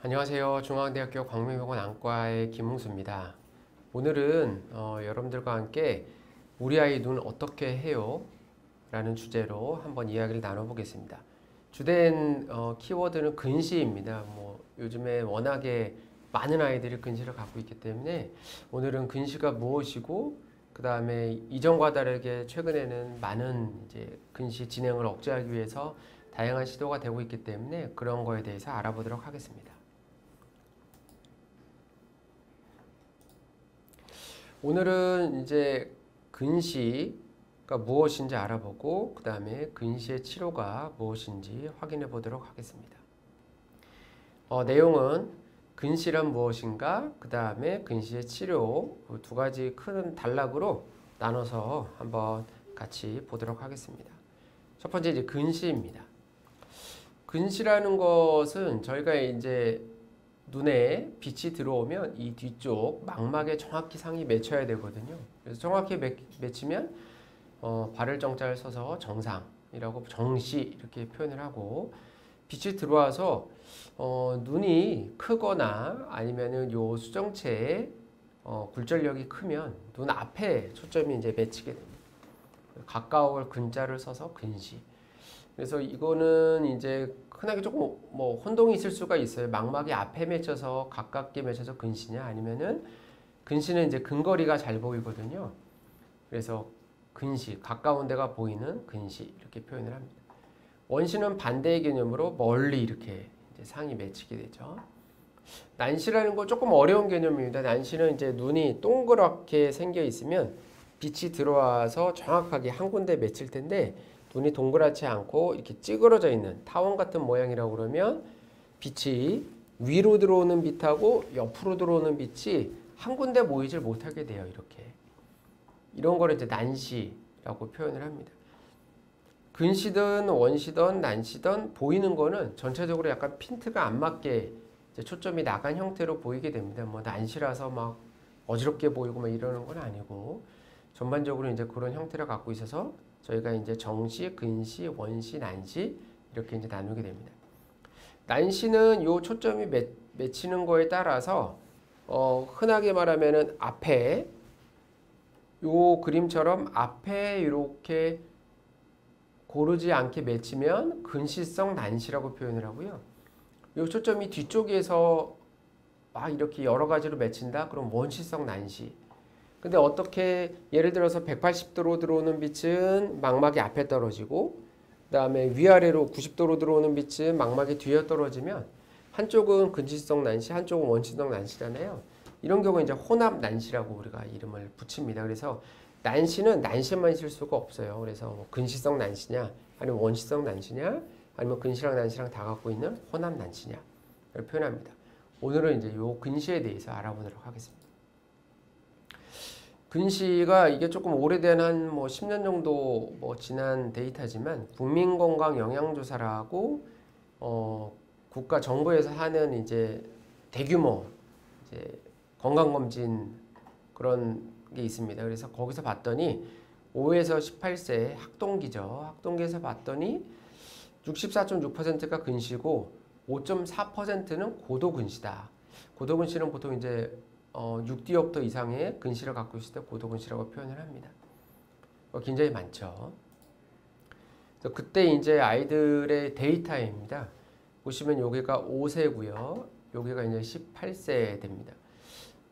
안녕하세요. 중앙대학교 광명병원 안과의 김홍수입니다. 오늘은 여러분들과 함께 우리 아이 눈 어떻게 해요? 라는 주제로 한번 이야기를 나눠보겠습니다. 주된 키워드는 근시입니다. 요즘에 워낙에 많은 아이들이 근시를 갖고 있기 때문에 오늘은 근시가 무엇이고 그 다음에 이전과 다르게 최근에는 많은 이제 근시 진행을 억제하기 위해서 다양한 시도가 되고 있기 때문에 그런 거에 대해서 알아보도록 하겠습니다. 오늘은 이제 근시가 무엇인지 알아보고 그 다음에 근시의 치료가 무엇인지 확인해 보도록 하겠습니다. 내용은 근시란 무엇인가, 그 다음에 근시의 치료 두 가지 큰 단락으로 나눠서 한번 같이 보도록 하겠습니다. 첫 번째 이제 근시입니다. 근시라는 것은 저희가 이제 눈에 빛이 들어오면 이 뒤쪽 망막에 정확히 상이 맺혀야 되거든요. 그래서 정확히 맺히면 발을 정자를 써서 정상이라고 정시 이렇게 표현을 하고, 빛이 들어와서 눈이 크거나 아니면은 요 수정체의 굴절력이 크면 눈 앞에 초점이 이제 맺히게 됩니다. 가까울 근자를 써서 근시. 그래서 이거는 이제 흔하게 조금 혼동이 있을 수가 있어요. 망막이 앞에 맺혀서 가깝게 맺혀서 근시냐, 아니면은 근시는 이제 근거리가 잘 보이거든요. 그래서 근시, 가까운 데가 보이는 근시 이렇게 표현을 합니다. 원시는 반대의 개념으로 멀리 이렇게 이제 상이 맺히게 되죠. 난시라는 거 조금 어려운 개념입니다. 난시는 이제 눈이 동그랗게 생겨 있으면 빛이 들어와서 정확하게 한 군데 맺힐 텐데, 눈이 동그랗지 않고 이렇게 찌그러져 있는 타원 같은 모양이라고 그러면 빛이 위로 들어오는 빛하고 옆으로 들어오는 빛이 한 군데 모이질 못하게 돼요. 이런 거를 이제 난시라고 표현을 합니다. 근시든 원시든 난시든 보이는 거는 전체적으로 약간 핀트가 안 맞게 이제 초점이 나간 형태로 보이게 됩니다. 난시라서 막 어지럽게 보이고 막 이러는 건 아니고, 전반적으로 이제 그런 형태를 갖고 있어서 저희가 이제 정시, 근시, 원시, 난시 이렇게 이제 나누게 됩니다. 난시는 요 초점이 맺히는 거에 따라서 흔하게 말하면은 앞에 요 그림처럼 앞에 이렇게 고르지 않게 맺히면 근시성 난시라고 표현을 하고요. 요 초점이 뒤쪽에서 막 이렇게 여러 가지로 맺힌다? 그럼 원시성 난시. 근데 어떻게 예를 들어서 180도로 들어오는 빛은 망막이 앞에 떨어지고, 그 다음에 위아래로 90도로 들어오는 빛은 망막이 뒤에 떨어지면 한쪽은 근시성 난시, 한쪽은 원시성 난시잖아요. 이런 경우는 이제 혼합 난시라고 우리가 이름을 붙입니다. 그래서 난시는 난시만 있을 수가 없어요. 그래서 근시성 난시냐, 아니면 원시성 난시냐, 아니면 근시랑 난시랑 다 갖고 있는 혼합 난시냐 를 표현합니다. 오늘은 이제 요 근시에 대해서 알아보도록 하겠습니다. 근시가 이게 조금 오래된 한 10년 정도 지난 데이터지만, 국민건강영양조사라고 국가 정부에서 하는 이제 대규모 이제 건강검진 그런 게 있습니다. 그래서 거기서 봤더니 5에서 18세 학동기죠. 학동기에서 봤더니 64.6%가 근시고 5.4%는 고도근시다. 고도근시는 보통 이제 6디옵터 이상의 근시를 갖고 있을 때 고도근시라고 표현을 합니다. 굉장히 많죠. 그래서 그때 이제 아이들의 데이터입니다. 보시면 여기가 5세고요. 여기가 이제 18세 됩니다.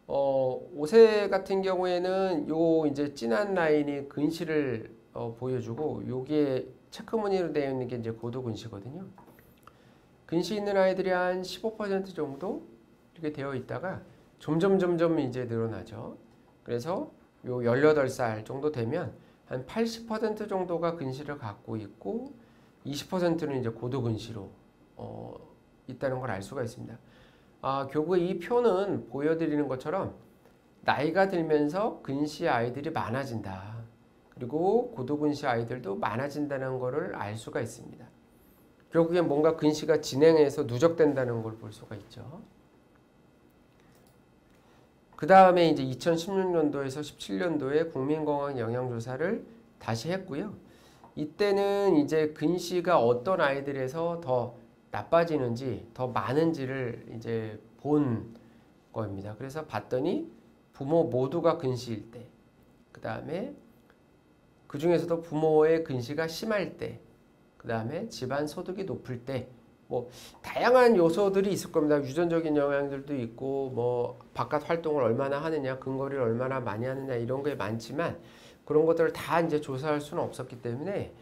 5세 같은 경우에는 요 이제 진한 라인이 근시를 보여주고, 여기에 체크무늬로 되어 있는 게 이제 고도근시거든요. 근시 있는 아이들이 한 15% 정도 이렇게 되어 있다가 점점 이제 늘어나죠. 그래서 요 18살 정도 되면 한 80% 정도가 근시를 갖고 있고 20%는 이제 고도근시로 있다는 걸 알 수가 있습니다. 결국에 이 표는 보여드리는 것처럼 나이가 들면서 근시 아이들이 많아진다. 그리고 고도근시 아이들도 많아진다는 것을 알 수가 있습니다. 결국엔 뭔가 근시가 진행해서 누적된다는 걸 볼 수가 있죠. 그 다음에 이제 2016년도에서 17년도에 국민건강 영양조사를 다시 했고요. 이때는 이제 근시가 어떤 아이들에서 더 나빠지는지 더 많은지를 이제 본 겁니다. 그래서 봤더니 부모 모두가 근시일 때, 그 다음에 그 중에서도 부모의 근시가 심할 때, 그 다음에 집안 소득이 높을 때, 뭐 다양한 요소들이 있을 겁니다. 유전적인 영향들도 있고, 뭐 바깥 활동을 얼마나 하느냐, 근거리를 얼마나 많이 하느냐 이런 게 많지만 그런 것들을 다 이제 조사할 수는 없었기 때문에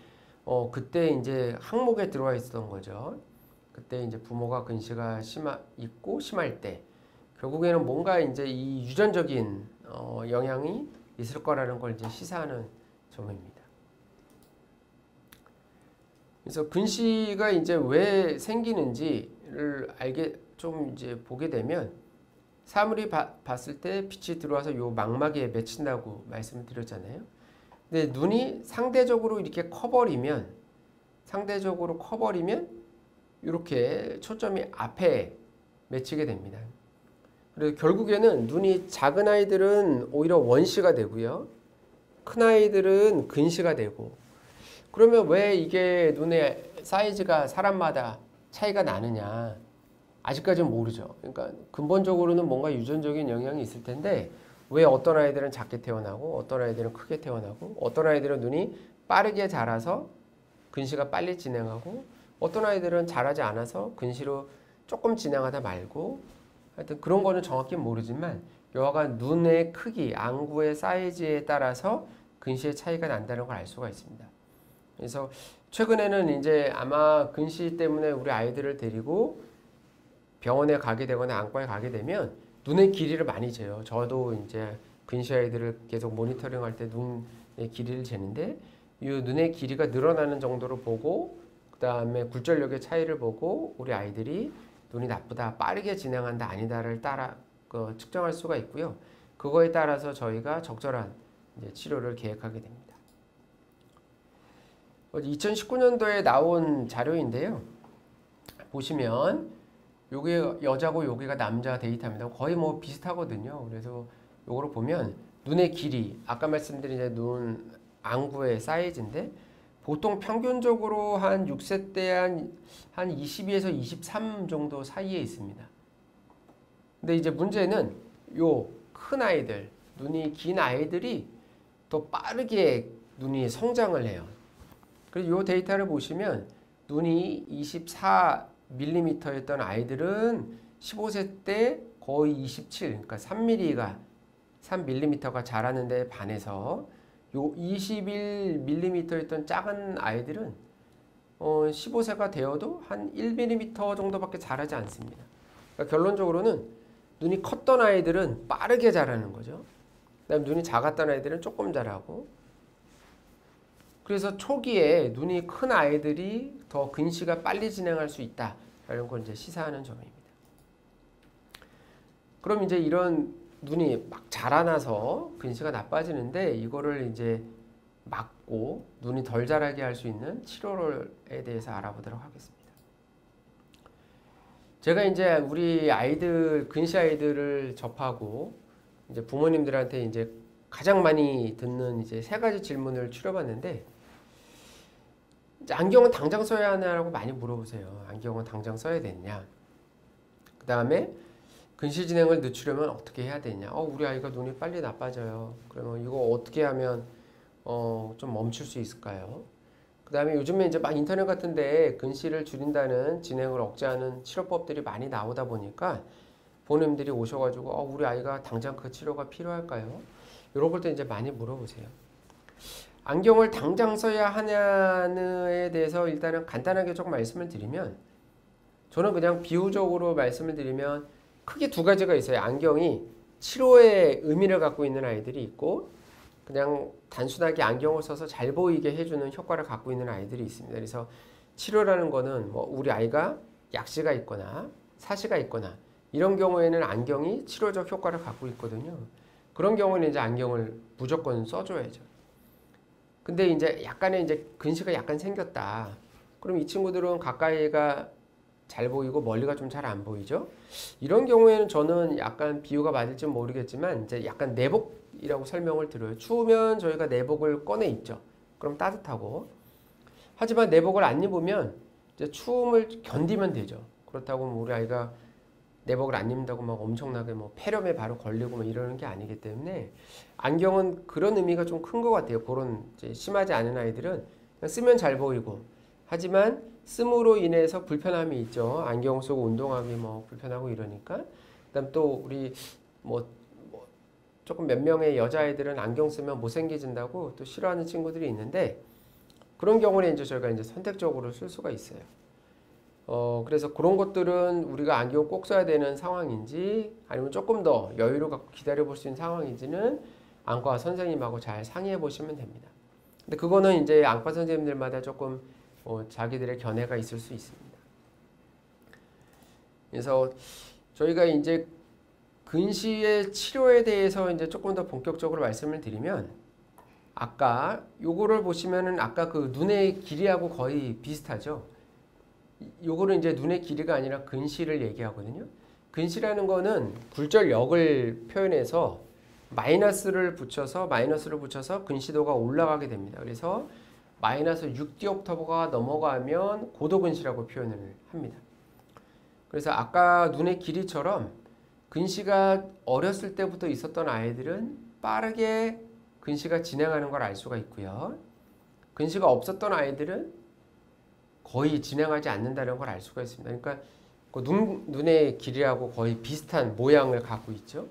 그때 이제 항목에 들어와 있었던 거죠. 그때 이제 부모가 근시가 있고 심할 때 결국에는 뭔가 이제 이 유전적인 영향이 있을 거라는 걸 이제 시사하는 점입니다. 그래서 근시가 이제 왜 생기는지를 좀 이제 보게 되면 사물이 봤을 때 빛이 들어와서 요 망막에 맺힌다고 말씀을 드렸잖아요. 근데 눈이 상대적으로 커버리면 이렇게 초점이 앞에 맺히게 됩니다. 그래서 결국에는 눈이 작은 아이들은 오히려 원시가 되고요. 큰 아이들은 근시가 되고. 그러면 왜 이게 눈의 사이즈가 사람마다 차이가 나느냐? 아직까지는 모르죠. 그러니까 근본적으로는 뭔가 유전적인 영향이 있을 텐데 왜 어떤 아이들은 작게 태어나고 어떤 아이들은 크게 태어나고 어떤 아이들은 눈이 빠르게 자라서 근시가 빨리 진행하고 어떤 아이들은 자라지 않아서 근시로 조금 진행하다 말고 하여튼 그런 거는 정확히 모르지만 여하간 눈의 크기, 안구의 사이즈에 따라서 근시의 차이가 난다는 걸 알 수가 있습니다. 그래서 최근에는 이제 아마 근시 때문에 우리 아이들을 데리고 병원에 가게 되거나 안과에 가게 되면 눈의 길이를 많이 재요. 저도 이제 근시 아이들을 계속 모니터링 할 때 눈의 길이를 재는데 이 눈의 길이가 늘어나는 정도로 보고 그 다음에 굴절력의 차이를 보고 우리 아이들이 눈이 나쁘다, 빠르게 진행한다, 아니다를 따라 측정할 수가 있고요. 그거에 따라서 저희가 적절한 이제 치료를 계획하게 됩니다. 2019년도에 나온 자료인데요. 보시면 요게 여자고 여기가 남자 데이터입니다. 거의 뭐 비슷하거든요. 그래서 요거를 보면 눈의 길이, 아까 말씀드린 이제 눈 안구의 사이즈인데 보통 평균적으로 한 6세 때 한 22에서 23 정도 사이에 있습니다. 근데 이제 문제는 요 큰 아이들, 눈이 긴 아이들이 더 빠르게 눈이 성장을 해요. 그래서 요 데이터를 보시면 눈이 24mm였던 아이들은 15세 때 거의 27, 그러니까 3mm가 자라는데 반해서 요 21mm였던 작은 아이들은 15세가 되어도 한 1mm 정도밖에 자라지 않습니다. 그러니까 결론적으로는 눈이 컸던 아이들은 빠르게 자라는 거죠. 그다음에 눈이 작았던 아이들은 조금 자라고. 그래서 초기에 눈이 큰 아이들이 더 근시가 빨리 진행할 수 있다. 이런 걸 이제 시사하는 점입니다. 그럼 이제 이런 눈이 막 자라나서 근시가 나빠지는데 이거를 이제 막고 눈이 덜 자라게 할 수 있는 치료에 대해서 알아보도록 하겠습니다. 제가 이제 우리 아이들, 근시 아이들을 접하고 이제 부모님들한테 이제 가장 많이 듣는 이제 3가지 질문을 추려봤는데 이제 안경은 당장 써야 하냐라고 많이 물어보세요. 안경은 당장 써야 되냐? 그 다음에 근시 진행을 늦추려면 어떻게 해야 되냐? 우리 아이가 눈이 빨리 나빠져요. 그러면 이거 어떻게 하면 좀 멈출 수 있을까요? 그 다음에 요즘에 이제 막 인터넷 같은데 근시를 줄인다는 진행을 억제하는 치료법들이 많이 나오다 보니까 부모님들이 오셔가지고 우리 아이가 당장 그 치료가 필요할까요? 이런 걸 때 이제 많이 물어보세요. 안경을 당장 써야 하냐에 대해서 일단은 간단하게 조금 말씀을 드리면 저는 그냥 비유적으로 말씀을 드리면 크게 2가지가 있어요. 안경이 치료의 의미를 갖고 있는 아이들이 있고 그냥 단순하게 안경을 써서 잘 보이게 해주는 효과를 갖고 있는 아이들이 있습니다. 그래서 치료라는 거는 뭐 우리 아이가 약시가 있거나 사시가 있거나 이런 경우에는 안경이 치료적 효과를 갖고 있거든요. 그런 경우는 이제 안경을 무조건 써줘야죠. 근데 이제 약간의 이제 근시가 약간 생겼다. 그럼 이 친구들은 가까이가 잘 보이고 멀리가 좀 잘 안 보이죠. 이런 경우에는 저는 약간 비유가 맞을지 모르겠지만 이제 약간 내복이라고 설명을 드려요. 추우면 저희가 내복을 꺼내 입죠. 그럼 따뜻하고. 하지만 내복을 안 입으면 이제 추움을 견디면 되죠. 그렇다고 뭐 우리 아이가 내복을 안 입는다고 막 엄청나게 뭐 폐렴에 바로 걸리고 뭐 이러는 게 아니기 때문에 안경은 그런 의미가 좀 큰 것 같아요. 그런 이제 심하지 않은 아이들은 그냥 쓰면 잘 보이고 하지만 씀으로 인해서 불편함이 있죠. 안경 쓰고 운동하기 뭐 불편하고 이러니까. 그다음 또 우리 뭐 조금 몇 명의 여자아이들은 안경 쓰면 못생겨진다고 또 싫어하는 친구들이 있는데 그런 경우는 이제 저희가 이제 선택적으로 쓸 수가 있어요. 그래서 그런 것들은 우리가 안경 꼭 써야 되는 상황인지 아니면 조금 더 여유를 갖고 기다려 볼 수 있는 상황인지는 안과 선생님하고 잘 상의해 보시면 됩니다. 근데 그거는 이제 안과 선생님들마다 조금 자기들의 견해가 있을 수 있습니다. 그래서 저희가 이제 근시의 치료에 대해서 이제 조금 더 본격적으로 말씀을 드리면 아까 요거를 보시면은 아까 그 눈의 길이하고 거의 비슷하죠. 요거는 이제 눈의 길이가 아니라 근시를 얘기하거든요. 근시라는 거는 굴절력을 표현해서 마이너스를 붙여서 근시도가 올라가게 됩니다. 그래서 마이너스 6디옵터가 넘어가면 고도근시라고 표현을 합니다. 그래서 아까 눈의 길이처럼 근시가 어렸을 때부터 있었던 아이들은 빠르게 근시가 진행하는 걸 알 수가 있고요. 근시가 없었던 아이들은 거의 진행하지 않는다는 걸 알 수가 있습니다. 그러니까 그 눈의 길이하고 거의 비슷한 모양을 갖고 있죠.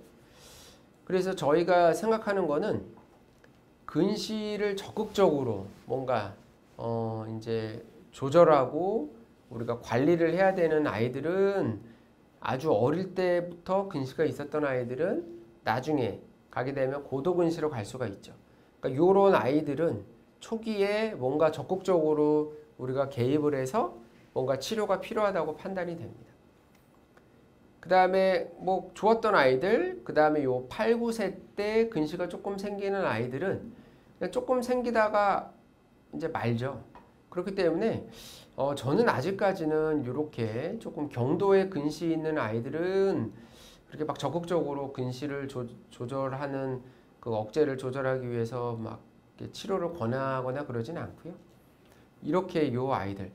그래서 저희가 생각하는 거는 근시를 적극적으로 뭔가 이제 조절하고 우리가 관리를 해야 되는 아이들은 아주 어릴 때부터 근시가 있었던 아이들은 나중에 가게 되면 고도근시로 갈 수가 있죠. 그러니까 이런 아이들은 초기에 뭔가 적극적으로 우리가 개입을 해서 뭔가 치료가 필요하다고 판단이 됩니다. 그 다음에 뭐 좋았던 아이들, 그 다음에 요 8, 9세 때 근시가 조금 생기는 아이들은 그냥 조금 생기다가 이제 말죠. 그렇기 때문에 저는 아직까지는 이렇게 조금 경도의 근시 있는 아이들은 그렇게 막 적극적으로 근시를 조절하는 그 억제를 조절하기 위해서 막 치료를 권하거나 그러진 않고요. 이렇게 요 아이들,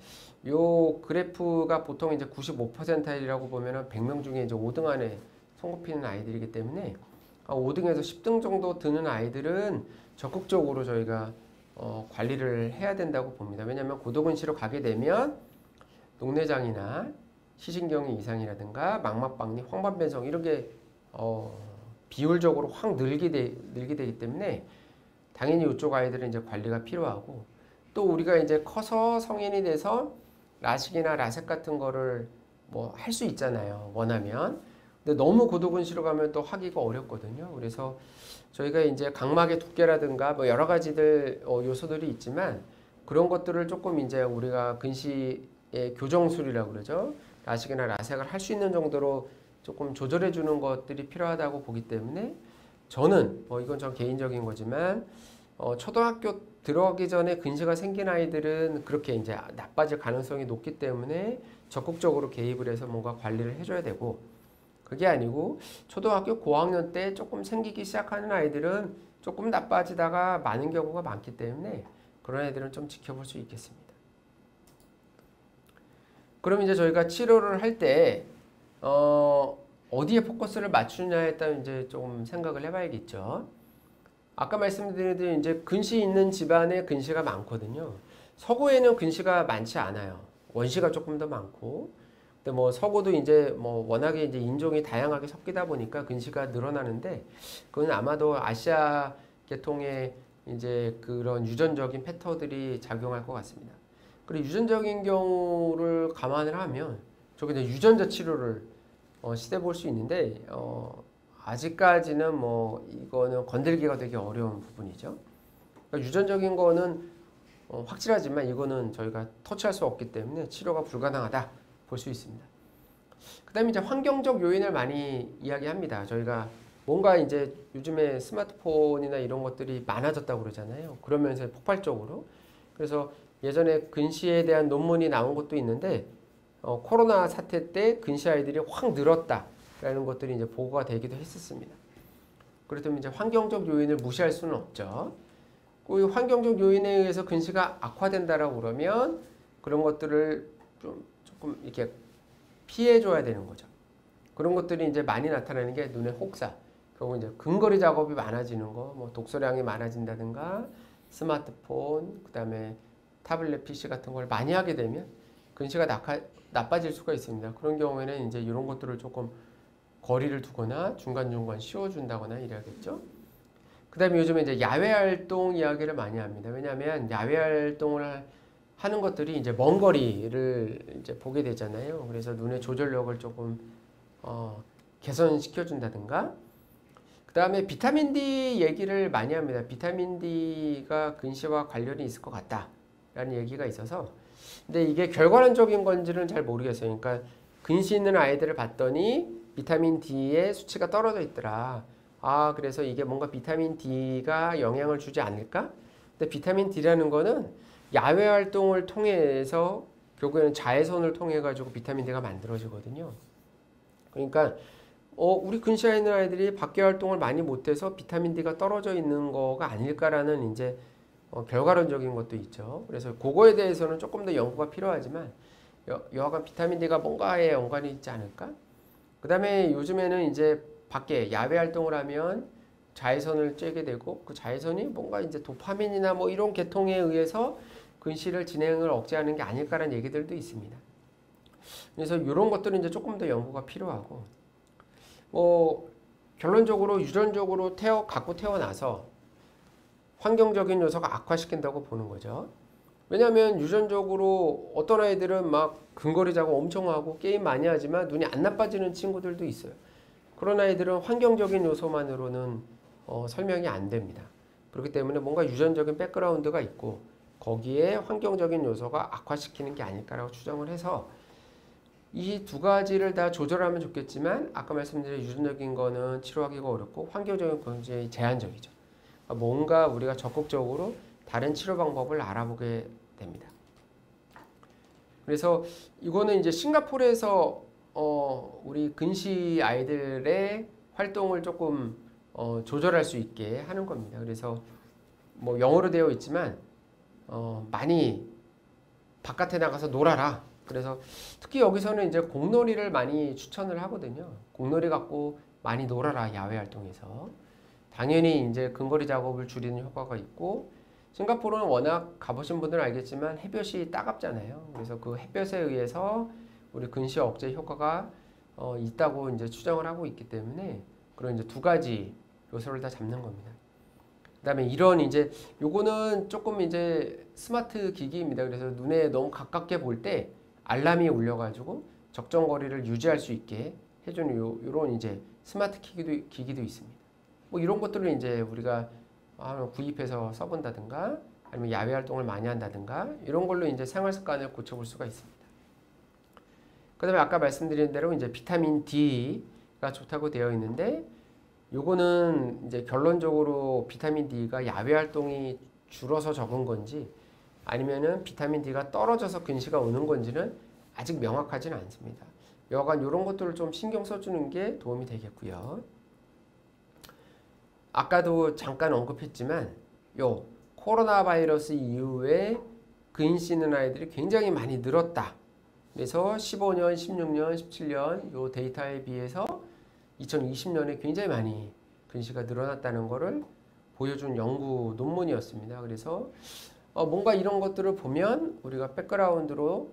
요 그래프가 보통 이제 95%이라고 보면은 100명 중에 이제 5등 안에 손꼽히는 아이들이기 때문에 5등에서 10등 정도 드는 아이들은 적극적으로 저희가 관리를 해야 된다고 봅니다. 왜냐하면 고도근시로 가게 되면 녹내장이나 시신경의 이상이라든가 망막박리, 황반변성 이런 게 비율적으로 확 늘게 되기 때문에 당연히 이쪽 아이들은 이제 관리가 필요하고 또 우리가 이제 커서 성인이 돼서 라식이나 라섹 같은 거를 뭐 할 수 있잖아요. 원하면. 근데 너무 고도근시로 가면 또 하기가 어렵거든요. 그래서 저희가 이제 각막의 두께라든가 뭐 여러 가지들 요소들이 있지만 그런 것들을 조금 이제 우리가 근시의 교정술이라고 그러죠. 라식이나 라섹을 할 수 있는 정도로 조금 조절해 주는 것들이 필요하다고 보기 때문에 저는 이건 전 개인적인 거지만 초등학교 들어가기 전에 근시가 생긴 아이들은 그렇게 이제 나빠질 가능성이 높기 때문에 적극적으로 개입을 해서 뭔가 관리를 해줘야 되고 그게 아니고 초등학교 고학년 때 조금 생기기 시작하는 아이들은 조금 나빠지다가 많은 경우가 많기 때문에 그런 애들은 좀 지켜볼 수 있겠습니다. 그럼 이제 저희가 치료를 할 때 어디에 포커스를 맞추냐에 따라 이제 좀 생각을 해봐야겠죠. 아까 말씀드린 대로 이제 근시 있는 집안에 근시가 많거든요. 서구에는 근시가 많지 않아요. 원시가 조금 더 많고. 근데 뭐 서구도 이제 뭐 워낙에 이제 인종이 다양하게 섞이다 보니까 근시가 늘어나는데 그건 아마도 아시아 계통의 이제 그런 유전적인 패턴들이 작용할 것 같습니다. 그리고 유전적인 경우를 감안을 하면 저기 이제 유전자 치료를 시도해 볼 수 있는데 아직까지는 뭐 이거는 건들기가 되게 어려운 부분이죠. 그러니까 유전적인 거는 확실하지만 이거는 저희가 터치할 수 없기 때문에 치료가 불가능하다 볼 수 있습니다. 그 다음에 이제 환경적 요인을 많이 이야기합니다. 저희가 뭔가 이제 요즘에 스마트폰이나 이런 것들이 많아졌다고 그러잖아요. 그러면서 폭발적으로. 그래서 예전에 근시에 대한 논문이 나온 것도 있는데 코로나 사태 때 근시 아이들이 확 늘었다라는 것들이 이제 보고가 되기도 했었습니다. 그렇다면 이제 환경적 요인을 무시할 수는 없죠. 그 환경적 요인에 의해서 근시가 악화된다라고 그러면 그런 것들을 좀 조금 이렇게 피해줘야 되는 거죠. 그런 것들이 이제 많이 나타나는 게 눈의 혹사. 그리고 이제 근거리 작업이 많아지는 거, 뭐 독서량이 많아진다든가 스마트폰, 그다음에 타블렛 PC 같은 걸 많이 하게 되면 근시가 나빠질 수가 있습니다. 그런 경우에는 이제 이런 것들을 조금 거리를 두거나 중간중간 씌워준다거나 이래야겠죠. 그 다음에 요즘에 이제 야외 활동 이야기를 많이 합니다. 왜냐하면 야외 활동을 하는 것들이 이제 먼 거리를 이제 보게 되잖아요. 그래서 눈의 조절력을 조금 개선시켜준다든가. 그 다음에 비타민 D 얘기를 많이 합니다. 비타민 D가 근시와 관련이 있을 것 같다라는 얘기가 있어서, 근데 이게 결과론적인 건지는 잘 모르겠어요. 그러니까 근시 있는 아이들을 봤더니 비타민 D의 수치가 떨어져 있더라. 아, 그래서 이게 뭔가 비타민 D가 영향을 주지 않을까? 근데 비타민 D라는 거는 야외 활동을 통해서 결국에는 자외선을 통해 가지고 비타민 D가 만들어지거든요. 그러니까 우리 근시에 있는 아이들이 밖에 활동을 많이 못해서 비타민 D가 떨어져 있는 거가 아닐까라는 이제 결과론적인 것도 있죠. 그래서 그거에 대해서는 조금 더 연구가 필요하지만 여하간 비타민 D가 뭔가에 연관이 있지 않을까? 그 다음에 요즘에는 이제 밖에 야외 활동을 하면 자외선을 쬐게 되고 그 자외선이 뭔가 이제 도파민이나 뭐 이런 계통에 의해서 근시를 진행을 억제하는 게 아닐까라는 얘기들도 있습니다. 그래서 이런 것들은 이제 조금 더 연구가 필요하고, 뭐 결론적으로 유전적으로 갖고 태어나서 환경적인 요소가 악화시킨다고 보는 거죠. 왜냐하면 유전적으로 어떤 아이들은 막 근거리 작업 엄청 하고 게임 많이 하지만 눈이 안 나빠지는 친구들도 있어요. 그런 아이들은 환경적인 요소만으로는 설명이 안 됩니다. 그렇기 때문에 뭔가 유전적인 백그라운드가 있고 거기에 환경적인 요소가 악화시키는 게 아닐까라고 추정을 해서 이 두 가지를 다 조절하면 좋겠지만 아까 말씀드린 유전적인 거는 치료하기가 어렵고 환경적인 건 굉장히 제한적이죠. 뭔가 우리가 적극적으로 다른 치료 방법을 알아보게 됩니다. 그래서 이거는 이제 싱가포르에서 우리 근시 아이들의 활동을 조금 조절할 수 있게 하는 겁니다. 그래서 뭐 영어로 되어 있지만 많이 바깥에 나가서 놀아라. 그래서 특히 여기서는 이제 공놀이를 많이 추천을 하거든요. 공놀이 갖고 많이 놀아라, 야외 활동에서. 당연히 이제 근거리 작업을 줄이는 효과가 있고, 싱가포르는 워낙 가보신 분들은 알겠지만 햇볕이 따갑잖아요. 그래서 그 햇볕에 의해서 우리 근시 억제 효과가 있다고 이제 추정을 하고 있기 때문에 그런 이제 두 가지 요소를 다 잡는 겁니다. 그다음에 이런 이제 요거는 조금 이제 스마트 기기입니다. 그래서 눈에 너무 가깝게 볼 때 알람이 울려가지고 적정 거리를 유지할 수 있게 해주는 요런 이제 스마트 기기도 있습니다. 뭐 이런 것들을 이제 우리가 구입해서 써본다든가 아니면 야외 활동을 많이 한다든가 이런 걸로 이제 생활 습관을 고쳐볼 수가 있습니다. 그 다음에 아까 말씀드린 대로 이제 비타민 D가 좋다고 되어 있는데 요거는 이제 결론적으로 비타민 D가 야외 활동이 줄어서 적은 건지 아니면은 비타민 D가 떨어져서 근시가 오는 건지는 아직 명확하지는 않습니다. 여하간 이런 것들을 좀 신경 써주는 게 도움이 되겠고요. 아까도 잠깐 언급했지만 요 코로나 바이러스 이후에 근시 있는 아이들이 굉장히 많이 늘었다. 그래서 15년, 16년, 17년 요 데이터에 비해서 2020년에 굉장히 많이 근시가 늘어났다는 것을 보여준 연구 논문이었습니다. 그래서 뭔가 이런 것들을 보면 우리가 백그라운드로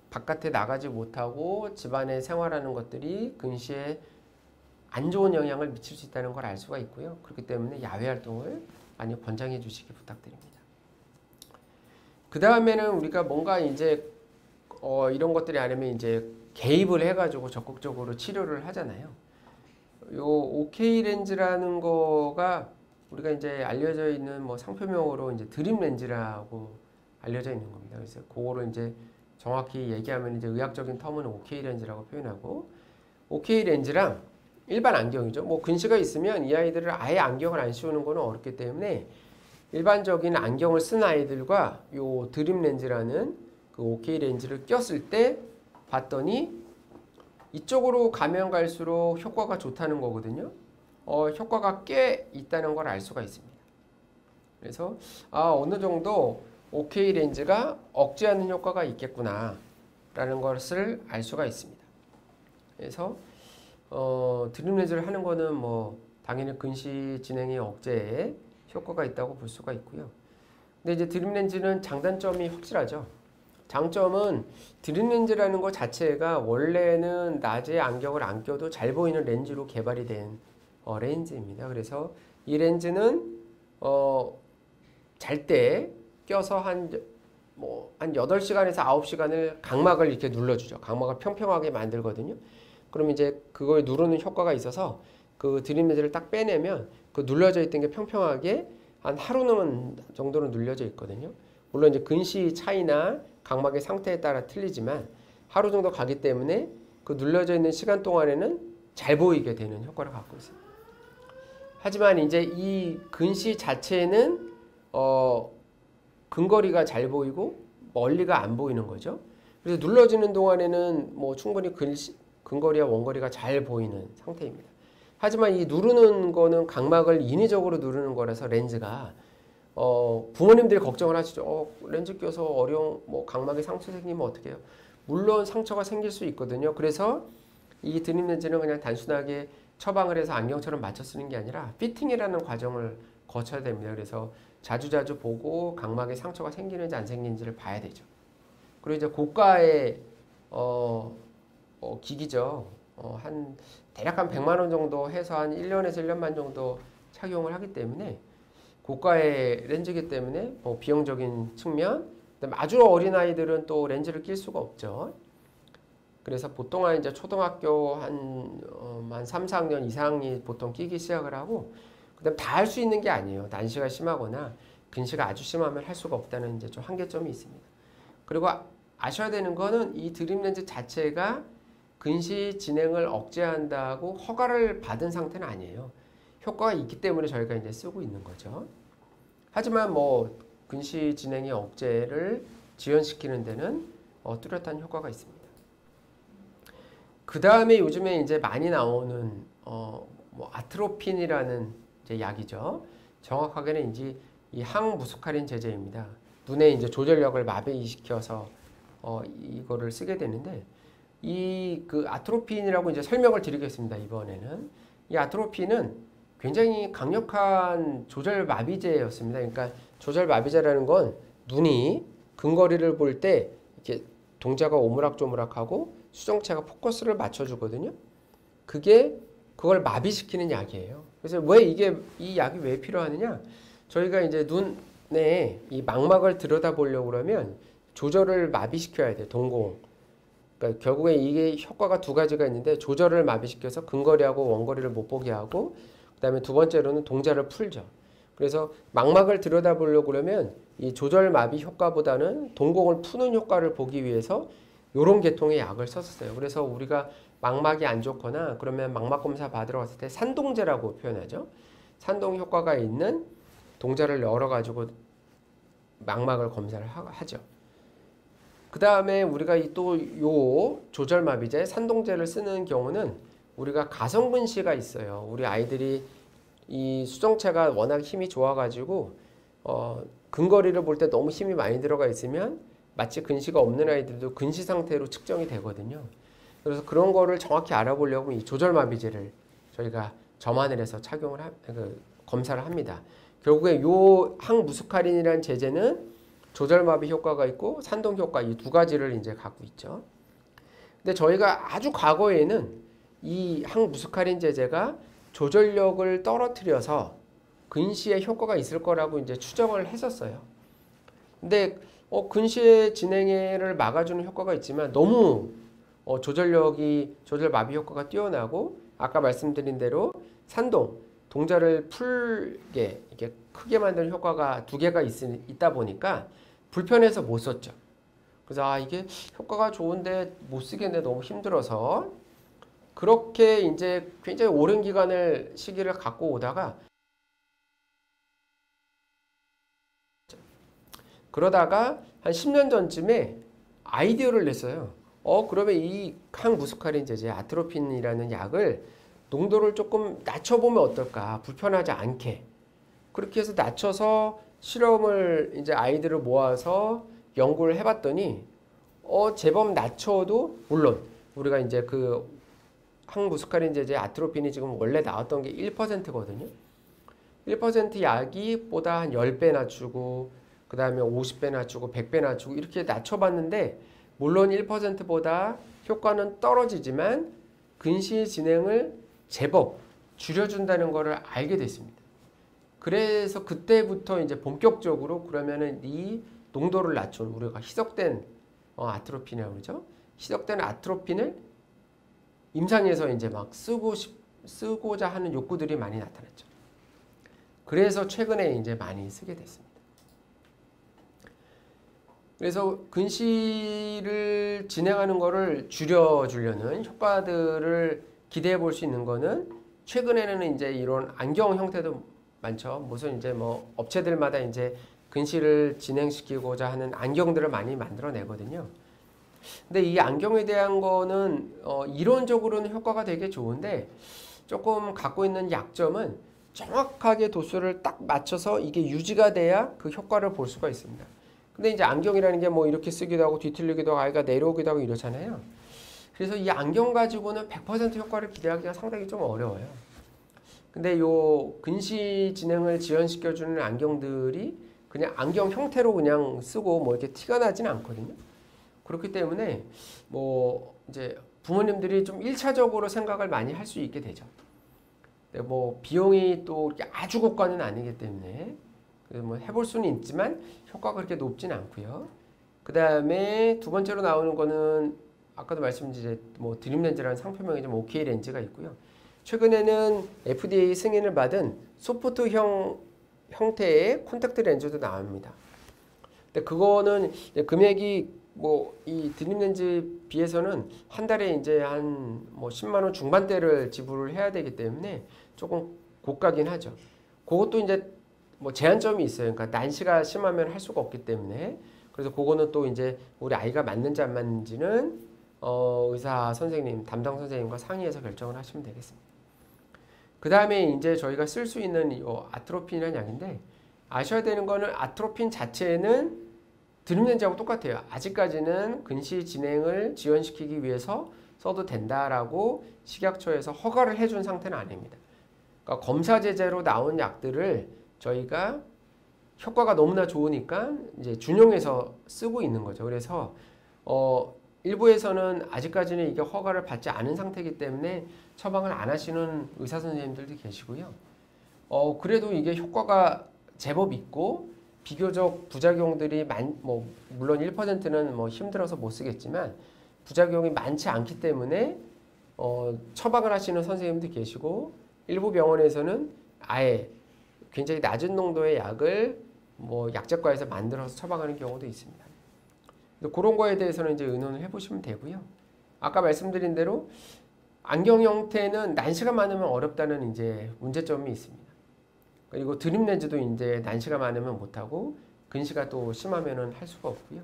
바깥에 나가지 못하고 집안에 생활하는 것들이 근시에 안 좋은 영향을 미칠 수 있다는 걸 알 수가 있고요. 그렇기 때문에 야외 활동을 많이 권장해 주시기 부탁드립니다. 그 다음에는 우리가 뭔가 이제 이런 것들이 아니면 이제 개입을 해가지고 적극적으로 치료를 하잖아요. 요 OK 렌즈라는 거가 우리가 이제 알려져 있는 뭐 상표명으로 이제 드림 렌즈라고 알려져 있는 겁니다. 그래서 그거를 이제 정확히 얘기하면 이제 의학적인 텀은 OK 렌즈라고 표현하고, OK 렌즈랑 일반 안경이죠. 뭐 근시가 있으면 이 아이들을 아예 안경을 안 씌우는 거는 어렵기 때문에 일반적인 안경을 쓴 아이들과 요 드림 렌즈라는 그 OK 렌즈를 꼈을 때 봤더니 이쪽으로 가면 갈수록 효과가 좋다는 거거든요. 효과가 꽤 있다는 걸 알 수가 있습니다. 그래서 어느 정도 OK 렌즈가 억제하는 효과가 있겠구나 라는 것을 알 수가 있습니다. 그래서 드림 렌즈를 하는 거는 뭐 당연히 근시 진행의 억제에 효과가 있다고 볼 수가 있고요. 근데 이제 드림 렌즈는 장단점이 확실하죠. 장점은 드림 렌즈라는 것 자체가 원래는 낮에 안경을 안 껴도 잘 보이는 렌즈로 개발이 된 렌즈입니다. 그래서 이 렌즈는 잘 때 껴서 한 8시간에서 9시간을 각막을 이렇게 눌러주죠. 각막을 평평하게 만들거든요. 그럼 이제 그걸 누르는 효과가 있어서 그 드림 렌즈를 딱 빼내면 그 눌러져 있던 게 평평하게 한 하루는 정도는 눌려져 있거든요. 물론 이제 근시 차이나 각막의 상태에 따라 틀리지만 하루 정도 가기 때문에 그 눌려져 있는 시간 동안에는 잘 보이게 되는 효과를 갖고 있습니다. 하지만 이제 이 근시 자체는 근거리가 잘 보이고 멀리가 안 보이는 거죠. 그래서 눌러지는 동안에는 뭐 충분히 근거리와 원거리가 잘 보이는 상태입니다. 하지만 이 누르는 거는 각막을 인위적으로 누르는 거라서 렌즈가 부모님들이 걱정을 하시죠. 렌즈 껴서 뭐 각막에 상처 생기면 어떻게 해요? 물론 상처가 생길 수 있거든요. 그래서 이 드림 렌즈는 그냥 단순하게 처방을 해서 안경처럼 맞춰 쓰는 게 아니라 피팅이라는 과정을 거쳐야 됩니다. 그래서 자주자주 보고 각막에 상처가 생기는지 안 생기는지를 봐야 되죠. 그리고 이제 고가의 기기죠. 대략 한 100만 원 정도 해서 한 1년에서 1년 반 정도 착용을 하기 때문에 고가의 렌즈이기 때문에 비용적인 측면, 그다음에 아주 어린 아이들은 또 렌즈를 낄 수가 없죠. 그래서 보통 이제 초등학교 한 3, 4학년 이상이 보통 끼기 시작을 하고, 그다음 다 할 수 있는 게 아니에요. 난시가 심하거나 근시가 아주 심하면 할 수가 없다는 이제 좀 한계점이 있습니다. 그리고 아셔야 되는 거는 이 드림 렌즈 자체가 근시 진행을 억제한다고 허가를 받은 상태는 아니에요. 효과가 있기 때문에 저희가 이제 쓰고 있는 거죠. 하지만 뭐 근시 진행의 억제를 지연시키는 데는 뚜렷한 효과가 있습니다. 그 다음에 요즘에 이제 많이 나오는 뭐 아트로핀이라는 이제 약이죠. 정확하게는 이제 이 항무스카린 제제입니다. 눈의 이제 조절력을 마비시켜서 이거를 쓰게 되는데, 그 아트로핀이라고 이제 설명을 드리겠습니다. 이번에는 이 아트로핀은 굉장히 강력한 조절 마비제였습니다. 그러니까 조절 마비제라는 건 눈이 근거리를 볼 때 이렇게 동자가 오므락조므락하고 수정체가 포커스를 맞춰주거든요. 그걸 마비시키는 약이에요. 그래서 이 약이 왜 필요하느냐? 저희가 이제 눈에 이 망막을 들여다보려고 그러면 조절을 마비시켜야 돼요. 동공. 그러니까 결국에 이게 효과가 두 가지가 있는데, 조절을 마비시켜서 근거리하고 원거리를 못 보게 하고, 그 다음에 두 번째로는 동자를 풀죠. 그래서 망막을 들여다보려고 그러면 이 조절 마비 효과보다는 동공을 푸는 효과를 보기 위해서 이런 계통의 약을 썼어요. 그래서 우리가 망막이 안 좋거나 그러면 망막 검사 받으러 갔을 때 산동제라고 표현하죠. 산동 효과가 있는 동자를 열어가지고 망막을 검사를 하죠. 그 다음에 우리가 또 요 조절마비제 산동제를 쓰는 경우는 우리가 가성분시가 있어요. 우리 아이들이 이 수정체가 워낙 힘이 좋아가지고 근거리를 볼 때 너무 힘이 많이 들어가 있으면 마치 근시가 없는 아이들도 근시 상태로 측정이 되거든요. 그래서 그런 거를 정확히 알아보려고 이 조절마비제를 저희가 점안을 해서 검사를 합니다. 결국에 요 항무스카린이라는 제제는 조절마비 효과가 있고 산동 효과, 이 두 가지를 이제 갖고 있죠. 근데 저희가 아주 과거에는 이 항무스카린 제제가 조절력을 떨어뜨려서 근시에 효과가 있을 거라고 이제 추정을 했었어요. 근데 근시의 진행을 막아주는 효과가 있지만 너무 조절마비 효과가 뛰어나고, 아까 말씀드린 대로 산동, 동자를 풀게 이렇게 크게 만드는 효과가 두 개가 있다 보니까 불편해서 못 썼죠. 그래서 이게 효과가 좋은데 못 쓰겠네, 너무 힘들어서. 그렇게 이제 굉장히 오랜 시기를 갖고 오다가, 그러다가 한 10년 전쯤에 아이디어를 냈어요. 그러면 이 항무스카린 제제 아트로핀이라는 약을 농도를 조금 낮춰보면 어떨까, 불편하지 않게. 그렇게 해서 낮춰서 실험을 이제 아이들을 모아서 연구를 해봤더니 제법 낮춰도 물론 우리가 이제 그 항무스카린 제제 아트로핀이 지금 원래 나왔던 게 1%거든요. 1% 약이 보다 한 10배 낮추고 그 다음에 50배 낮추고 100배 낮추고 이렇게 낮춰봤는데 물론 1%보다 효과는 떨어지지만 근시 진행을 제법 줄여준다는 것을 알게 됐습니다. 그래서 그때부터 이제 본격적으로 그러면은 이 농도를 낮춘 우리가 희석된 아트로핀이라고 그러죠. 희석된 아트로핀을 임상에서 이제 막 쓰고자 하는 욕구들이 많이 나타났죠. 그래서 최근에 이제 많이 쓰게 됐습니다. 그래서 근시를 진행하는 거를 줄여주려는 효과들을 기대해 볼 수 있는 거는 최근에는 이제 이런 안경 형태도 많죠. 무슨 이제 뭐 업체들마다 이제 근시를 진행시키고자 하는 안경들을 많이 만들어내거든요. 근데 이 안경에 대한 거는 이론적으로는 효과가 되게 좋은데 조금 갖고 있는 약점은 정확하게 도수를 딱 맞춰서 이게 유지가 돼야 그 효과를 볼 수가 있습니다. 근데 이제 안경이라는 게 뭐 이렇게 쓰기도 하고 뒤틀리기도 하고 아이가 내려오기도 하고 이러잖아요. 그래서 이 안경 가지고는 100% 효과를 기대하기가 상당히 좀 어려워요. 근데 요 근시 진행을 지연시켜주는 안경들이 그냥 안경 형태로 그냥 쓰고 뭐 이렇게 티가 나진 않거든요. 그렇기 때문에 뭐 이제 부모님들이 좀 1차적으로 생각을 많이 할 수 있게 되죠. 근데 뭐 비용이 또 아주 고가는 아니기 때문에 뭐 해볼 수는 있지만 효과가 그렇게 높진 않고요. 그 다음에 두 번째로 나오는 거는 아까도 말씀드린 뭐 드림 렌즈라는 상표명이 좀 OK 렌즈가 있고요. 최근에는 FDA 승인을 받은 소프트형 형태의 콘택트 렌즈도 나옵니다. 근데 그거는 금액이 뭐 이 드림 렌즈 비해서는 한 달에 이제 한 뭐 10만 원 중반대를 지불을 해야 되기 때문에 조금 고가긴 하죠. 그것도 이제 뭐 제한점이 있어요. 그러니까 난시가 심하면 할 수가 없기 때문에 그래서 그거는 또 이제 우리 아이가 맞는지 안 맞는지는 의사 선생님, 담당 선생님과 상의해서 결정을 하시면 되겠습니다. 그 다음에 이제 저희가 쓸 수 있는 이 아트로핀이라는 약인데 아셔야 되는 거는 아트로핀 자체는 드림 렌즈하고 똑같아요. 아직까지는 근시 진행을 지연시키기 위해서 써도 된다라고 식약처에서 허가를 해준 상태는 아닙니다. 그러니까 검사 제재로 나온 약들을 저희가 효과가 너무나 좋으니까 이제 준용해서 쓰고 있는 거죠. 그래서 일부에서는 아직까지는 이게 허가를 받지 않은 상태이기 때문에 처방을 안 하시는 의사 선생님들도 계시고요. 그래도 이게 효과가 제법 있고 비교적 부작용들이 뭐 물론 1%는 뭐 힘들어서 못 쓰겠지만 부작용이 많지 않기 때문에 처방을 하시는 선생님도 계시고 일부 병원에서는 아예 굉장히 낮은 농도의 약을 뭐 약제과에서 만들어서 처방하는 경우도 있습니다. 그런 거에 대해서는 이제 의논을 해보시면 되고요. 아까 말씀드린 대로 안경 형태는 난시가 많으면 어렵다는 이제 문제점이 있습니다. 그리고 드림 렌즈도 이제 난시가 많으면 못하고 근시가 또 심하면은 할 수가 없고요.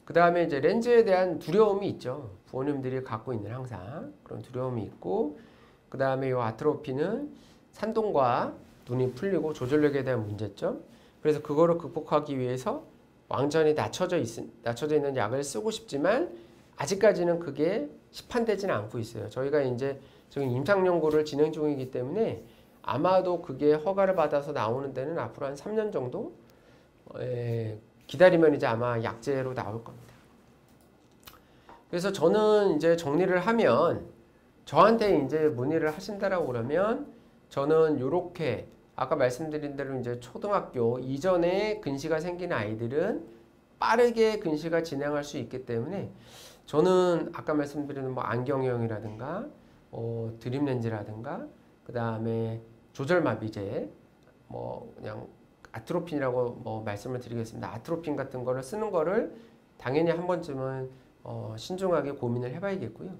그 다음에 이제 렌즈에 대한 두려움이 있죠. 부모님들이 갖고 있는 항상 그런 두려움이 있고 그 다음에 이 아트로피는 산동과 눈이 풀리고 조절력에 대한 문제점. 그래서 그거를 극복하기 위해서 완전히 낮춰져 있는 약을 쓰고 싶지만 아직까지는 그게 시판되지는 않고 있어요. 저희가 이제 지금 임상 연구를 진행 중이기 때문에 아마도 그게 허가를 받아서 나오는 데는 앞으로 한 3년 정도 기다리면 이제 아마 약제로 나올 겁니다. 그래서 저는 이제 정리를 하면 저한테 이제 문의를 하신다라고 그러면 저는 요렇게 아까 말씀드린 대로 이제 초등학교 이전에 근시가 생긴 아이들은 빠르게 근시가 진행할 수 있기 때문에 저는 아까 말씀드린 뭐 안경형이라든가 드림 렌즈라든가 그 다음에 조절마비제 뭐 그냥 아트로핀이라고 뭐 말씀을 드리겠습니다. 아트로핀 같은 거를 쓰는 거를 당연히 한 번쯤은 신중하게 고민을 해봐야겠고요.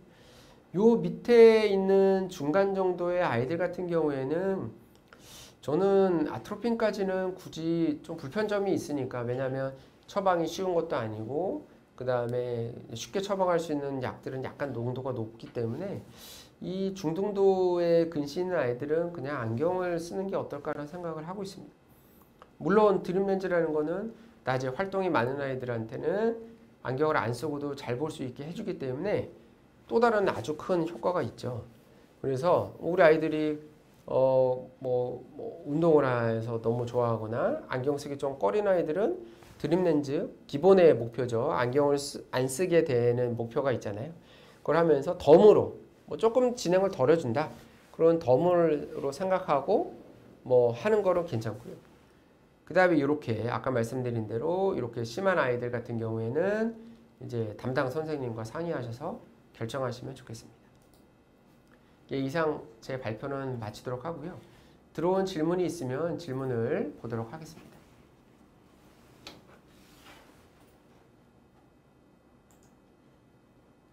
요 밑에 있는 중간 정도의 아이들 같은 경우에는 저는 아트로핀까지는 굳이 좀 불편점이 있으니까 왜냐하면 처방이 쉬운 것도 아니고 그 다음에 쉽게 처방할 수 있는 약들은 약간 농도가 높기 때문에 이 중등도의 근시 있는 아이들은 그냥 안경을 쓰는 게 어떨까라는 생각을 하고 있습니다. 물론 드림렌즈라는 거는 낮에 활동이 많은 아이들한테는 안경을 안 쓰고도 잘 볼 수 있게 해주기 때문에 또 다른 아주 큰 효과가 있죠. 그래서 우리 아이들이 운동을 해서 너무 좋아하거나 안경 쓰기 좀 꺼리는 아이들은 드림렌즈 기본의 목표죠. 안경을 안 쓰게 되는 목표가 있잖아요. 그걸 하면서 덤으로 조금 진행을 덜 해준다. 그런 덤으로 생각하고 하는 거로 괜찮고요. 그 다음에 이렇게 아까 말씀드린 대로 이렇게 심한 아이들 같은 경우에는 이제 담당 선생님과 상의하셔서 결정하시면 좋겠습니다. 이상 제 발표는 마치도록 하고요. 들어온 질문이 있으면 질문을 보도록 하겠습니다.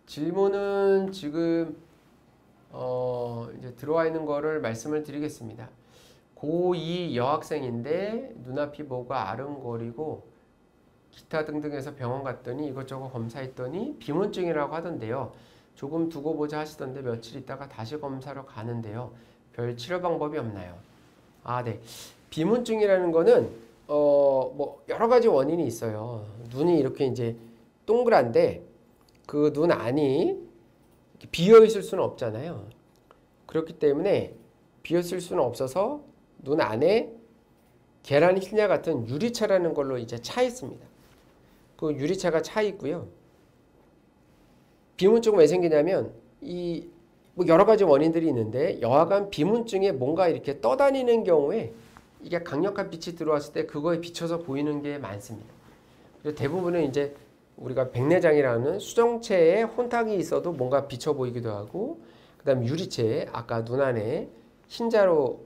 질문은 지금 이제 들어와 있는 거를 말씀을 드리겠습니다. 고2 여학생인데 눈앞이 뭐가 아른거리고 기타 등등해서 병원 갔더니 이것저것 검사했더니 비문증이라고 하던데요. 조금 두고 보자 하시던데 며칠 있다가 다시 검사로 가는데요. 별 치료 방법이 없나요? 네. 비문증이라는 거는 여러 가지 원인이 있어요. 눈이 이렇게 이제 동그란데 그 눈 안이 비어 있을 수는 없잖아요. 그렇기 때문에 비어 있을 수는 없어서 눈 안에 계란 흰자 같은 유리차라는 걸로 이제 차 있습니다. 그 유리차가 차 있고요. 비문증은 왜 생기냐면 여러 가지 원인들이 있는데 여하간 비문증에 뭔가 이렇게 떠다니는 경우에 이게 강력한 빛이 들어왔을 때 그거에 비춰서 보이는 게 많습니다. 그래서 대부분은 이제 우리가 백내장이라는 수정체에 혼탁이 있어도 뭔가 비쳐 보이기도 하고, 그 다음 유리체에 아까 눈 안에 흰자로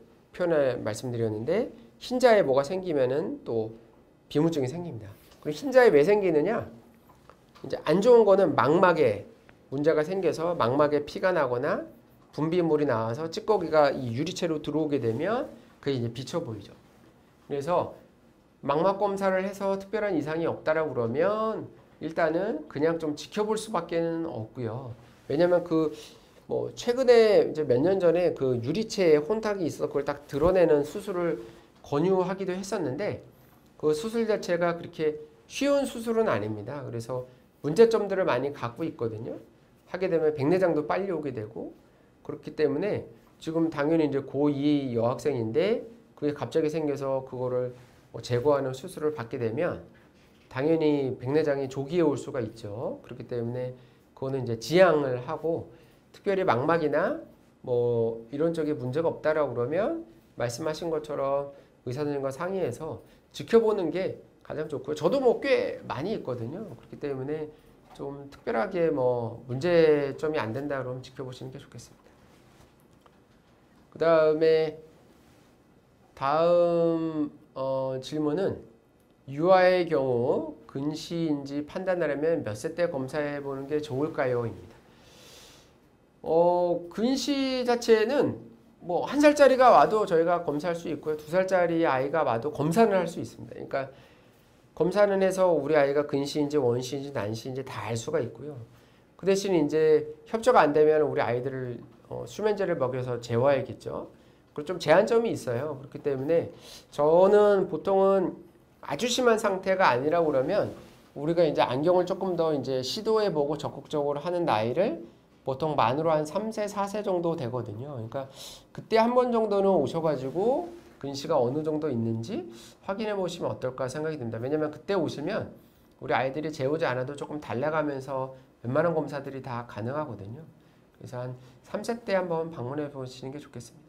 말씀드렸는데 흰자에 뭐가 생기면은 또 비문증이 생깁니다. 그리고 흰자에 왜 생기느냐? 이제 안 좋은 거는 망막에 문제가 생겨서 망막에 피가 나거나 분비물이 나와서 찌꺼기가 이 유리체로 들어오게 되면 그게 이제 비쳐 보이죠. 그래서 망막 검사를 해서 특별한 이상이 없다라고 그러면 일단은 그냥 좀 지켜볼 수밖에는 없고요. 왜냐면 최근에 이제 몇 년 전에 그 유리체에 혼탁이 있어서 그걸 딱 드러내는 수술을 권유하기도 했었는데 그 수술 자체가 그렇게 쉬운 수술은 아닙니다. 그래서 문제점들을 많이 갖고 있거든요. 하게 되면 백내장도 빨리 오게 되고, 그렇기 때문에 지금 당연히 이제 고2 여학생인데 그게 갑자기 생겨서 그거를 제거하는 수술을 받게 되면 당연히 백내장이 조기에 올 수가 있죠. 그렇기 때문에 그거는 이제 지양을 하고, 특별히 망막이나 이런 쪽에 문제가 없다라고 그러면 말씀하신 것처럼 의사 선생님과 상의해서 지켜보는 게 가장 좋고요. 저도 꽤 많이 있거든요. 그렇기 때문에 좀 특별하게 문제점이 안 된다 그러면 지켜보시는 게 좋겠습니다. 그 다음 질문은 유아의 경우 근시인지 판단하려면 몇 세 때 검사해 보는 게 좋을까요? 입니다. 근시 자체는 1살짜리가 와도 저희가 검사할 수 있고요. 2살짜리 아이가 와도 검사를 할 수 있습니다. 그러니까 검사는 해서 우리 아이가 근시인지 원시인지 난시인지 다 알 수가 있고요. 그 대신 이제 협조가 안 되면 우리 아이들을 수면제를 먹여서 재워야겠죠. 그리고 좀 제한점이 있어요. 그렇기 때문에 저는 보통은 아주 심한 상태가 아니라고 그러면 우리가 이제 안경을 조금 더 이제 시도해보고 적극적으로 하는 나이를 보통 만으로 한 3세, 4세 정도 되거든요. 그러니까 그때 한 번 정도는 오셔가지고 근시가 어느 정도 있는지 확인해 보시면 어떨까 생각이 듭니다. 왜냐면 그때 오시면 우리 아이들이 재우지 않아도 조금 달래가면서 웬만한 검사들이 다 가능하거든요. 그래서 한 3세 때 한번 방문해 보시는 게 좋겠습니다.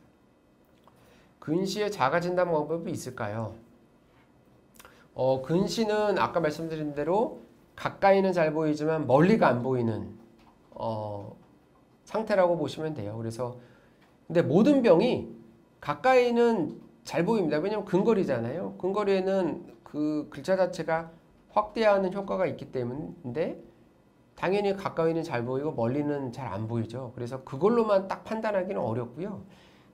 근시의 자가 진단 방법이 있을까요? 근시는 아까 말씀드린 대로 가까이는 잘 보이지만 멀리가 안 보이는 상태라고 보시면 돼요. 그래서 근데 모든 병이 가까이는 잘 보입니다. 왜냐하면 근거리잖아요. 근거리에는 그 글자 자체가 확대하는 효과가 있기 때문인데 당연히 가까이는 잘 보이고 멀리는 잘 안 보이죠. 그래서 그걸로만 딱 판단하기는 어렵고요.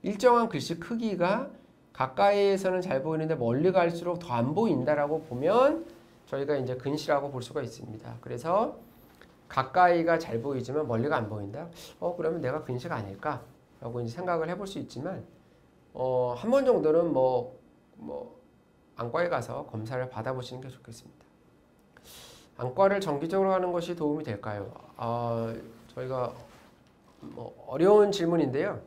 일정한 글씨 크기가 가까이에서는 잘 보이는데 멀리 갈수록 더 안 보인다라고 보면 저희가 이제 근시라고 볼 수가 있습니다. 그래서 가까이가 잘 보이지만 멀리가 안 보인다. 그러면 내가 근시가 아닐까라고 이제 생각을 해볼 수 있지만 한 번 정도는 안과에 가서 검사를 받아보시는 게 좋겠습니다. 안과를 정기적으로 하는 것이 도움이 될까요? 저희가 어려운 질문인데요.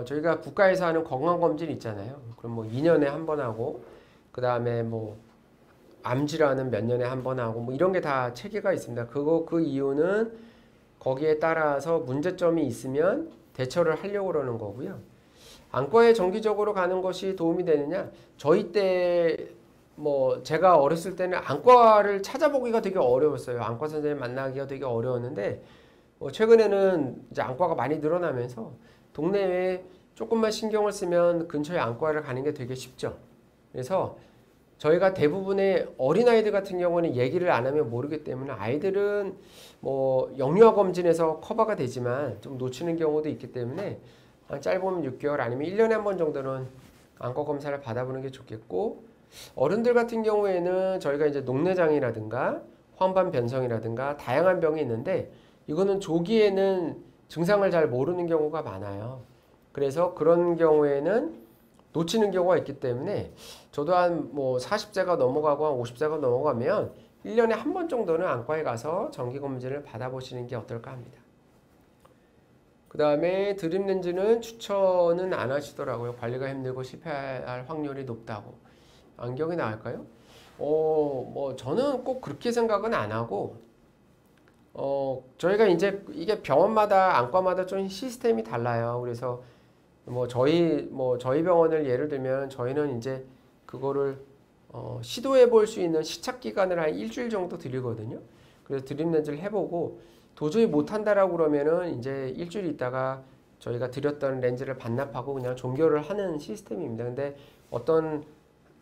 저희가 국가에서 하는 건강검진 있잖아요. 그럼 2년에 한 번 하고, 그 다음에 암질환은 몇 년에 한 번 하고, 이런 게 다 체계가 있습니다. 그 이유는 거기에 따라서 문제점이 있으면 대처를 하려고 그러는 거고요. 안과에 정기적으로 가는 것이 도움이 되느냐? 저희 때 제가 어렸을 때는 안과를 찾아보기가 되게 어려웠어요. 안과 선생님 만나기가 되게 어려웠는데 최근에는 이제 안과가 많이 늘어나면서 동네에 조금만 신경을 쓰면 근처에 안과를 가는 게 되게 쉽죠. 그래서 저희가 대부분의 어린아이들 같은 경우는 얘기를 안 하면 모르기 때문에 아이들은 영유아 검진에서 커버가 되지만 좀 놓치는 경우도 있기 때문에 짧으면 6개월 아니면 1년에 한 번 정도는 안과 검사를 받아보는 게 좋겠고, 어른들 같은 경우에는 저희가 이제 녹내장이라든가 황반 변성이라든가 다양한 병이 있는데 이거는 조기에는 증상을 잘 모르는 경우가 많아요. 그래서 그런 경우에는 놓치는 경우가 있기 때문에 저도 한 40세가 넘어가고 한 50세가 넘어가면 1년에 한 번 정도는 안과에 가서 정기검진을 받아보시는 게 어떨까 합니다. 그 다음에 드립 렌즈는 추천은 안 하시더라고요. 관리가 힘들고 실패할 확률이 높다고. 안경이 나을까요? 저는 꼭 그렇게 생각은 안 하고, 저희가 이제 이게 병원마다 안과마다 좀 시스템이 달라요. 그래서 저희 병원을 예를 들면 저희는 이제 그거를 시도해 볼 수 있는 시착 기간을 한 일주일 정도 드리거든요. 그래서 드립 렌즈를 해보고 도저히 못한다라고 그러면은 이제 일주일 있다가 저희가 드렸던 렌즈를 반납하고 그냥 종결을 하는 시스템입니다. 근데 어떤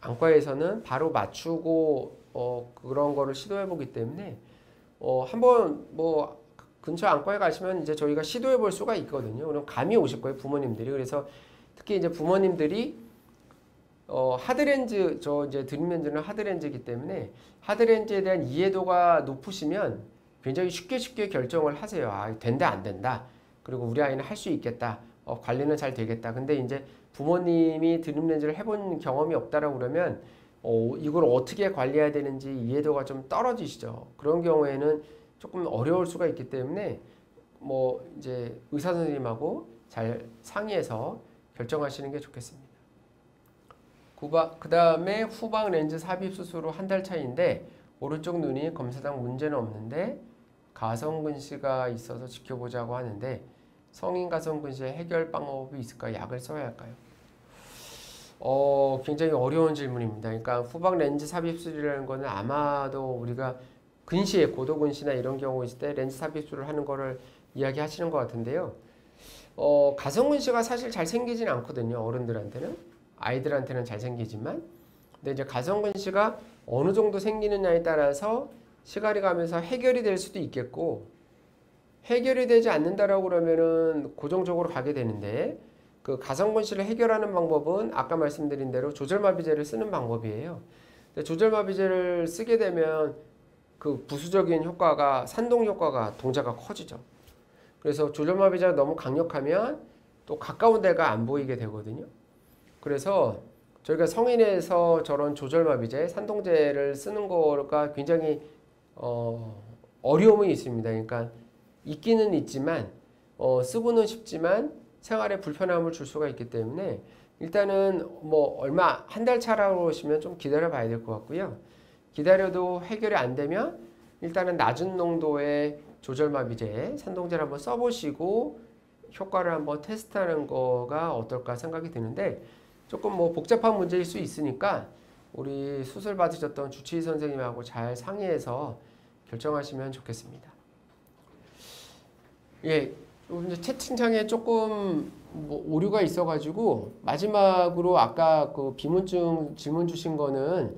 안과에서는 바로 맞추고 그런 거를 시도해 보기 때문에 한번 근처 안과에 가시면 이제 저희가 시도해 볼 수가 있거든요. 그럼 감이 오실 거예요, 부모님들이. 그래서 특히 이제 부모님들이 하드렌즈, 이제 드립 렌즈는 하드렌즈이기 때문에 하드렌즈에 대한 이해도가 높으시면 굉장히 쉽게 결정을 하세요. 된다 안 된다. 그리고 우리 아이는 할 수 있겠다. 관리는 잘 되겠다. 근데 이제 부모님이 드립 렌즈를 해본 경험이 없다라고 그러면 이걸 어떻게 관리해야 되는지 이해도가 좀 떨어지시죠. 그런 경우에는 조금 어려울 수가 있기 때문에 이제 의사 선생님하고 잘 상의해서 결정하시는 게 좋겠습니다. 그 다음에 후방 렌즈 삽입 수술 후 한 달 차이인데 오른쪽 눈이 검사상 문제는 없는데 가성근시가 있어서 지켜보자고 하는데 성인 가성근시의 해결 방법이 있을까요? 약을 써야 할까요? 굉장히 어려운 질문입니다. 그러니까 후방 렌즈 삽입 수술이라는 거는 아마도 우리가 근시에 고도근시나 이런 경우 있을 때 렌즈 삽입술을 하는 거를 이야기하시는 것 같은데요. 가성근시가 사실 잘 생기진 않거든요. 어른들한테는. 아이들한테는 잘 생기지만. 근데 이제 가성근시가 어느 정도 생기느냐에 따라서 시간이 가면서 해결이 될 수도 있겠고, 해결이 되지 않는다라고 그러면은 고정적으로 가게 되는데, 그 가성근시를 해결하는 방법은 아까 말씀드린 대로 조절마비제를 쓰는 방법이에요. 근데 조절마비제를 쓰게 되면 그 부수적인 효과가, 산동 효과가 동자가 커지죠. 그래서 조절마비제가 너무 강력하면 또 가까운 데가 안 보이게 되거든요. 그래서 저희가 성인에서 저런 조절마비제, 산동제를 쓰는 거가 굉장히 어려움이 있습니다. 그러니까 있기는 있지만 쓰고는 쉽지만 생활에 불편함을 줄 수가 있기 때문에 일단은 얼마 한 달 차라고 하시면 좀 기다려 봐야 될 것 같고요. 기다려도 해결이 안 되면 일단은 낮은 농도의 조절마비제, 산동제를 한번 써보시고 효과를 한번 테스트하는 거가 어떨까 생각이 드는데, 조금 복잡한 문제일 수 있으니까 우리 수술 받으셨던 주치의 선생님하고 잘 상의해서 결정하시면 좋겠습니다. 예, 이제 채팅창에 조금 오류가 있어가지고 마지막으로 아까 그 비문증 질문 주신 거는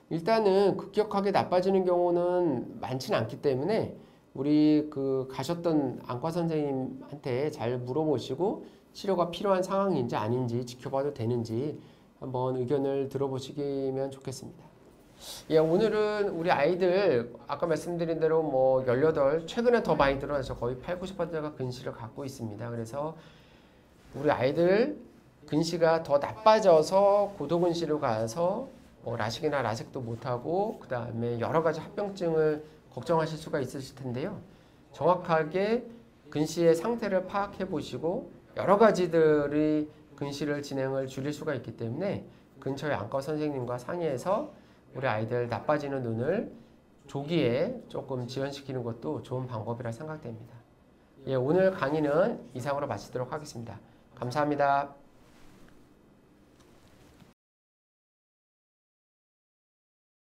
일단은 급격하게 나빠지는 경우는 많지는 않기 때문에 우리 그 가셨던 안과 선생님한테 잘 물어보시고 치료가 필요한 상황인지 아닌지 지켜봐도 되는지 한번 의견을 들어보시면 좋겠습니다. 예, 오늘은 우리 아이들 아까 말씀드린 대로 18, 최근에 더 많이 들어서 거의 8, 90%가 근시를 갖고 있습니다. 그래서 우리 아이들 근시가 더 나빠져서 고도근시로 가서 라식이나 라섹도 못하고 그 다음에 여러 가지 합병증을 걱정하실 수가 있으실 텐데요. 정확하게 근시의 상태를 파악해 보시고 여러 가지들의 근시를 진행을 줄일 수가 있기 때문에 근처의 안과 선생님과 상의해서 우리 아이들 나빠지는 눈을 조기에 조금 지연시키는 것도 좋은 방법이라 생각됩니다. 예, 오늘 강의는 이상으로 마치도록 하겠습니다. 감사합니다.